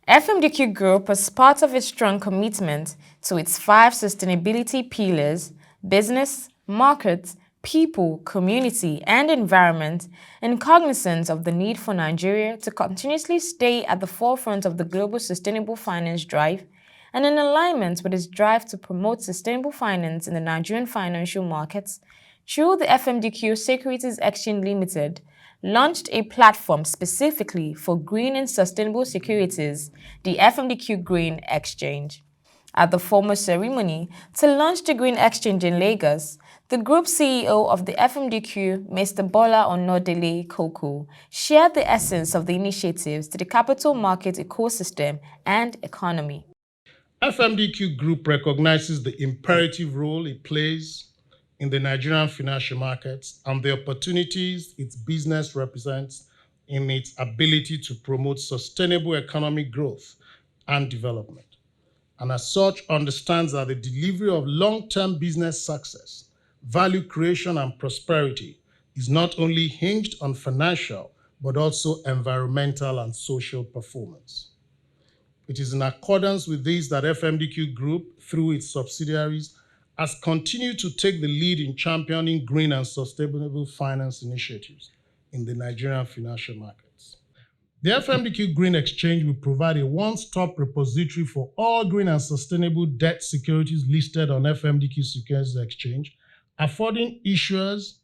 FMDQ Group, as part of its strong commitment to its 5 sustainability pillars: business, markets, people, community, and environment, in cognizance of the need for Nigeria to continuously stay at the forefront of the global sustainable finance drive, and in alignment with its drive to promote sustainable finance in the Nigerian financial markets, through the FMDQ Securities Exchange Limited, launched a platform specifically for green and sustainable securities, the FMDQ Green Exchange. At the formal ceremony to launch the Green Exchange in Lagos, the Group CEO of the FMDQ, Mr. Bola Onodele Koko, shared the essence of the initiatives to the capital market ecosystem and economy. FMDQ Group recognizes the imperative role it plays in the Nigerian financial markets and the opportunities its business represents in its ability to promote sustainable economic growth and development, and as such understands that the delivery of long-term business success, value creation, and prosperity is not only hinged on financial but also environmental and social performance. It is in accordance with this that FMDQ Group, through its subsidiaries, has continued to take the lead in championing green and sustainable finance initiatives in the Nigerian financial markets. The FMDQ Green Exchange will provide a one-stop repository for all green and sustainable debt securities listed on FMDQ Securities Exchange, affording issuers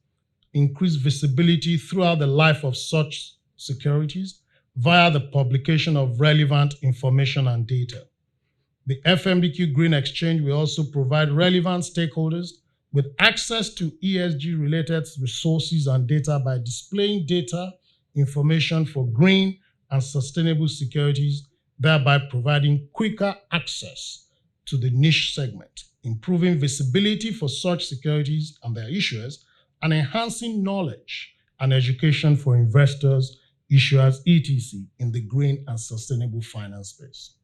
increased visibility throughout the life of such securities via the publication of relevant information and data. The FMDQ Green Exchange will also provide relevant stakeholders with access to ESG-related resources and data by displaying data information for green and sustainable securities, thereby providing quicker access to the niche segment, improving visibility for such securities and their issuers, and enhancing knowledge and education for investors, issuers, etc. in the green and sustainable finance space.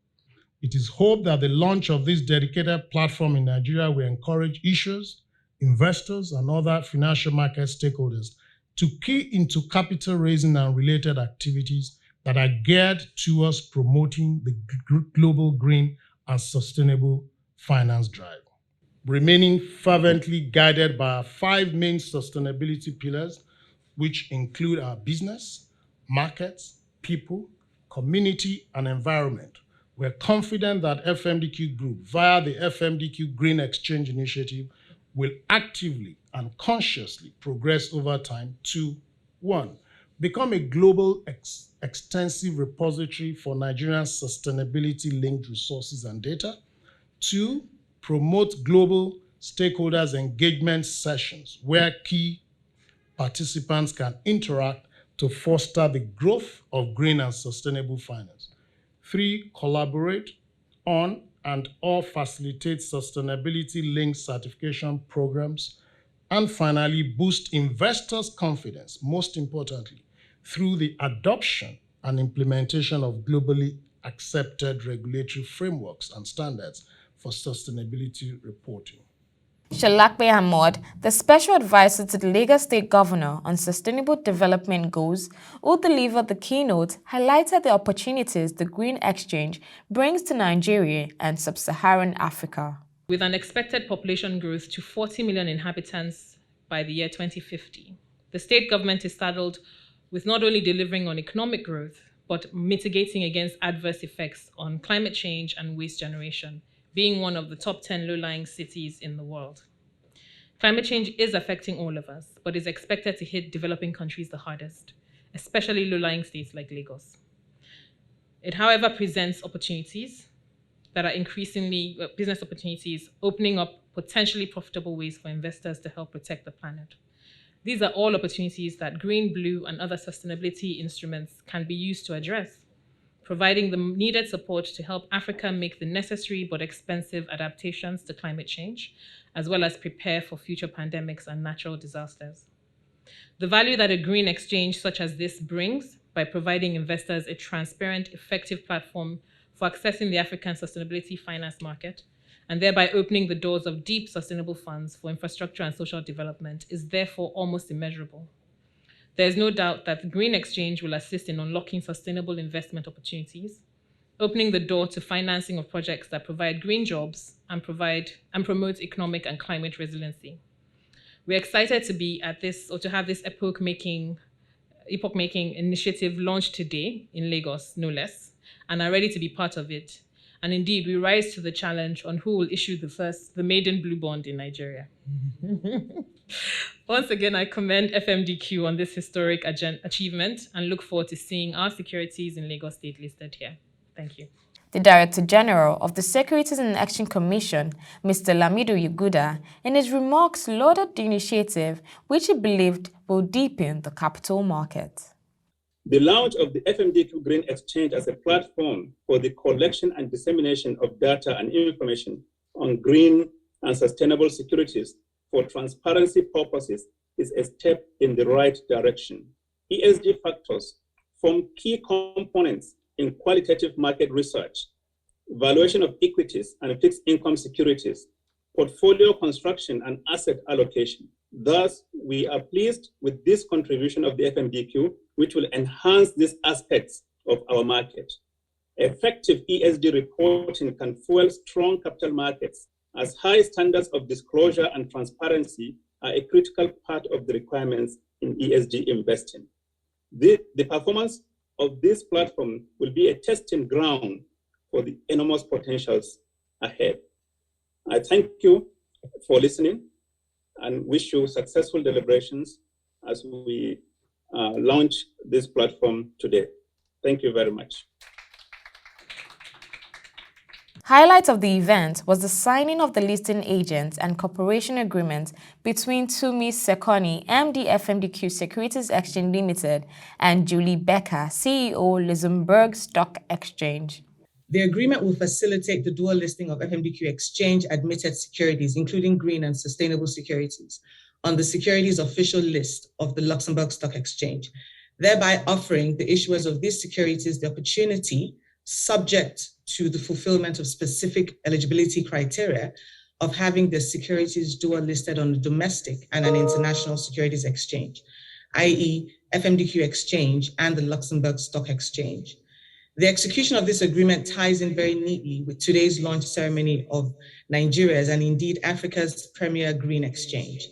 It is hoped that the launch of this dedicated platform in Nigeria will encourage issuers, investors, and other financial market stakeholders to key into capital raising and related activities that are geared towards promoting the global green and sustainable finance drive, remaining fervently guided by our 5 main sustainability pillars, which include our business, markets, people, community, and environment. We're confident that FMDQ Group, via the FMDQ Green Exchange initiative, will actively and consciously progress over time to 1. Become a global extensive repository for Nigerian sustainability-linked resources and data. 2. Promote global stakeholders engagement sessions where key participants can interact to foster the growth of green and sustainable finance. 3. Collaborate on and/or facilitate sustainability-linked certification programs. And finally, boost investors' confidence, most importantly, through the adoption and implementation of globally accepted regulatory frameworks and standards for sustainability reporting. Shalakbe Ahmad, the Special Advisor to the Lagos State Governor on Sustainable Development Goals, who delivered the keynote, highlighted the opportunities the Green Exchange brings to Nigeria and Sub-Saharan Africa. With an expected population growth to 40 million inhabitants by the year 2050, the state government is saddled with not only delivering on economic growth, but mitigating against adverse effects on climate change and waste generation, being one of the top 10 low-lying cities in the world. Climate change is affecting all of us, but is expected to hit developing countries the hardest, especially low-lying states like Lagos. It, however, presents opportunities that are increasingly business opportunities, opening up potentially profitable ways for investors to help protect the planet. These are all opportunities that green, blue, and other sustainability instruments can be used to address, providing the needed support to help Africa make the necessary but expensive adaptations to climate change, as well as prepare for future pandemics and natural disasters. The value that a green exchange such as this brings by providing investors a transparent, effective platform for accessing the African sustainability finance market and thereby opening the doors of deep sustainable funds for infrastructure and social development, is therefore almost immeasurable. There is no doubt that the Green Exchange will assist in unlocking sustainable investment opportunities, opening the door to financing of projects that provide green jobs and promote economic and climate resiliency. We're excited to be at this, or to have this epoch-making initiative launched today in Lagos, no less, and are ready to be part of it. And indeed, we rise to the challenge on who will issue the maiden blue bond in Nigeria. Once again, I commend FMDQ on this historic achievement and look forward to seeing our securities in Lagos State listed here. Thank you. The Director General of the Securities and Exchange Commission, Mr. Lamido Yuguda, in his remarks lauded the initiative, which he believed will deepen the capital market. The launch of the FMDQ Green Exchange as a platform for the collection and dissemination of data and information on green and sustainable securities for transparency purposes is a step in the right direction. ESG factors form key components in qualitative market research, valuation of equities and fixed income securities, portfolio construction and asset allocation. Thus, we are pleased with this contribution of the FMDQ, which will enhance these aspects of our market. Effective ESG reporting can fuel strong capital markets, as high standards of disclosure and transparency are a critical part of the requirements in ESG investing. The performance of this platform will be a testing ground for the enormous potentials ahead. I thank you for listening and wish you successful deliberations as we launch this platform today. Thank you very much. Highlight of the event was the signing of the listing agent and cooperation agreement between Tumi Sekoni, MD FMDQ Securities Exchange Limited, and Julie Becker, CEO, Luxembourg Stock Exchange. The agreement will facilitate the dual listing of FMDQ Exchange admitted securities, including green and sustainable securities, on the securities official list of the Luxembourg Stock Exchange, thereby offering the issuers of these securities the opportunity, subject to the fulfillment of specific eligibility criteria, of having their securities dual listed on a domestic and an international securities exchange, i.e. FMDQ Exchange and the Luxembourg Stock Exchange. The execution of this agreement ties in very neatly with today's launch ceremony of Nigeria's and indeed Africa's premier green exchange,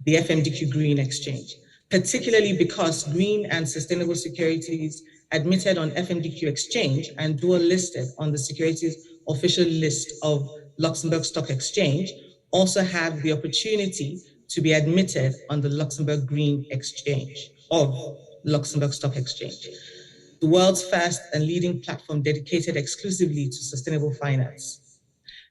the FMDQ Green Exchange, particularly because green and sustainable securities admitted on FMDQ Exchange and dual listed on the securities official list of Luxembourg Stock Exchange also have the opportunity to be admitted on the Luxembourg Green Exchange of Luxembourg Stock Exchange, the world's first and leading platform dedicated exclusively to sustainable finance.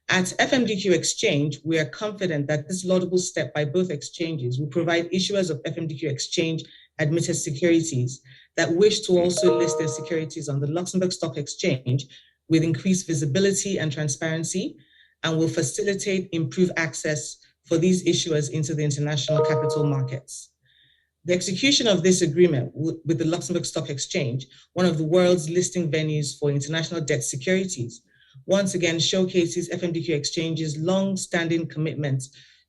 At FMDQ Exchange, we are confident that this laudable step by both exchanges will provide issuers of FMDQ Exchange admitted securities that wish to also list their securities on the Luxembourg Stock Exchange with increased visibility and transparency, and will facilitate improved access for these issuers into the international capital markets. The execution of this agreement with the Luxembourg Stock Exchange, one of the world's listing venues for international debt securities, once again showcases FMDQ Exchange's long-standing commitment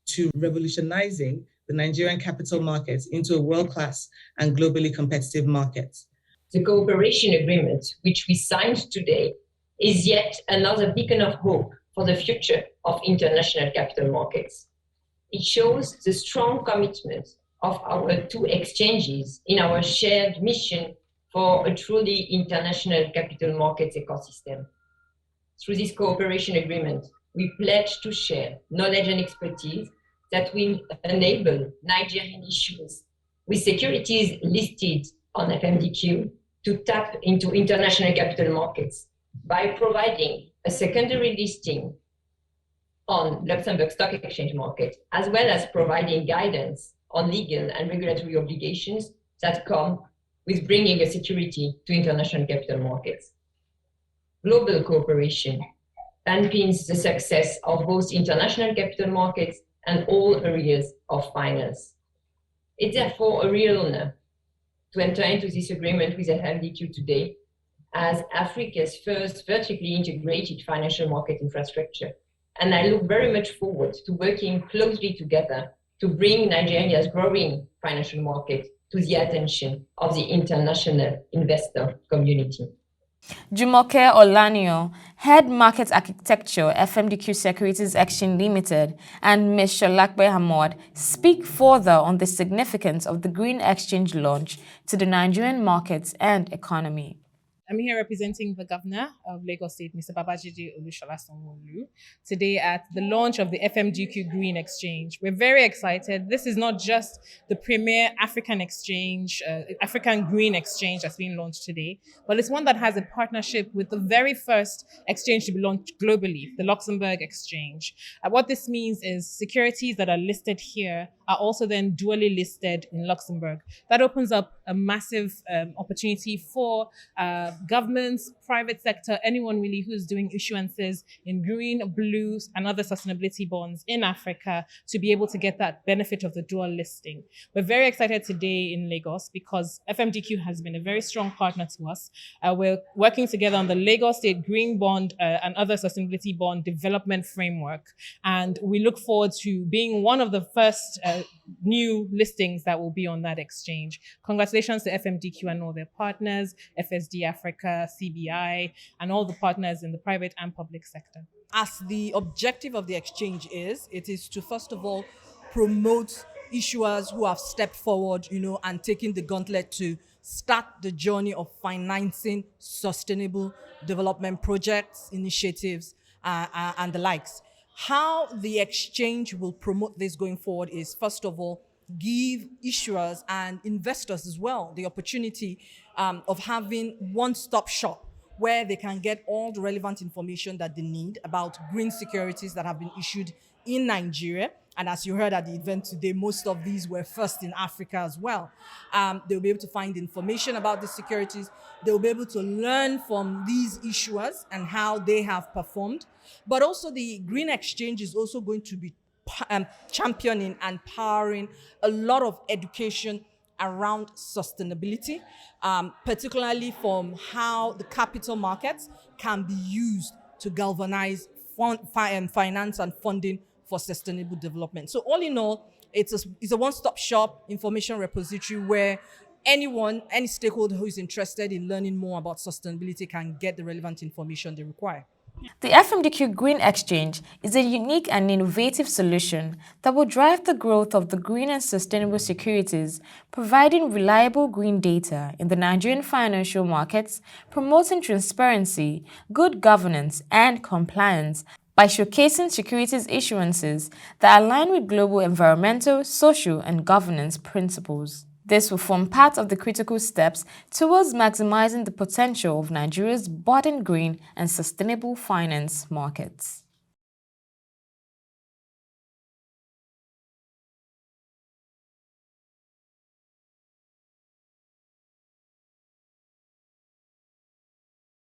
to revolutionizing the Nigerian capital markets into a world-class and globally competitive market. The cooperation agreement, which we signed today, is yet another beacon of hope for the future of international capital markets. It shows the strong commitment of our two exchanges in our shared mission for a truly international capital markets ecosystem. Through this cooperation agreement, we pledge to share knowledge and expertise that will enable Nigerian issuers with securities listed on FMDQ to tap into international capital markets by providing a secondary listing on Luxembourg Stock Exchange market, as well as providing guidance on legal and regulatory obligations that come with bringing a security to international capital markets. Global cooperation underpins the success of both international capital markets and all areas of finance. It's therefore a real honor to enter into this agreement with FMDQ today as Africa's first vertically integrated financial market infrastructure, and I look very much forward to working closely together to bring Nigeria's growing financial market to the attention of the international investor community. Jumoke Olanio, Head Market Architecture, FMDQ Securities Exchange Limited, and Ms. Sholakbe Hamad speak further on the significance of the Green Exchange launch to the Nigerian markets and economy. I'm here representing the Governor of Lagos State, Mr. Babajide Olushola Sanwo-Olu, today at the launch of the FMDQ Green Exchange. We're very excited. This is not just the premier African exchange, African Green Exchange that's being launched today, but it's one that has a partnership with the very first exchange to be launched globally, the Luxembourg Exchange. What this means is securities that are listed here are also then dually listed in Luxembourg. That opens up a massive opportunity for governments, private sector, anyone really who's doing issuances in green, blues, and other sustainability bonds in Africa to be able to get that benefit of the dual listing. We're very excited today in Lagos because FMDQ has been a very strong partner to us. We're working together on the Lagos State Green Bond and other sustainability bond development framework. And we look forward to being one of the first new listings that will be on that exchange. Congratulations to FMDQ and all their partners, FSD Africa, CBI, and all the partners in the private and public sector. As the objective of the exchange it is to first of all promote issuers who have stepped forward, and taken the gauntlet to start the journey of financing sustainable development projects, initiatives, and the likes. How the exchange will promote this going forward is, first of all, give issuers and investors as well the opportunity of having one-stop shop where they can get all the relevant information that they need about green securities that have been issued in Nigeria. And as you heard at the event today, most of these were first in Africa as well. They'll be able to find information about the securities. They'll be able to learn from these issuers and how they have performed. But also the Green Exchange is also going to be championing and powering a lot of education around sustainability, particularly from how the capital markets can be used to galvanize finance and funding for sustainable development. So all in all, it's a one-stop shop information repository where any stakeholder who is interested in learning more about sustainability can get the relevant information they require. The FMDQ Green Exchange is a unique and innovative solution that will drive the growth of the green and sustainable securities, providing reliable green data in the Nigerian financial markets, promoting transparency, good governance, and compliance by showcasing securities issuances that align with global environmental, social, and governance principles. This will form part of the critical steps towards maximizing the potential of Nigeria's budding green and sustainable finance markets.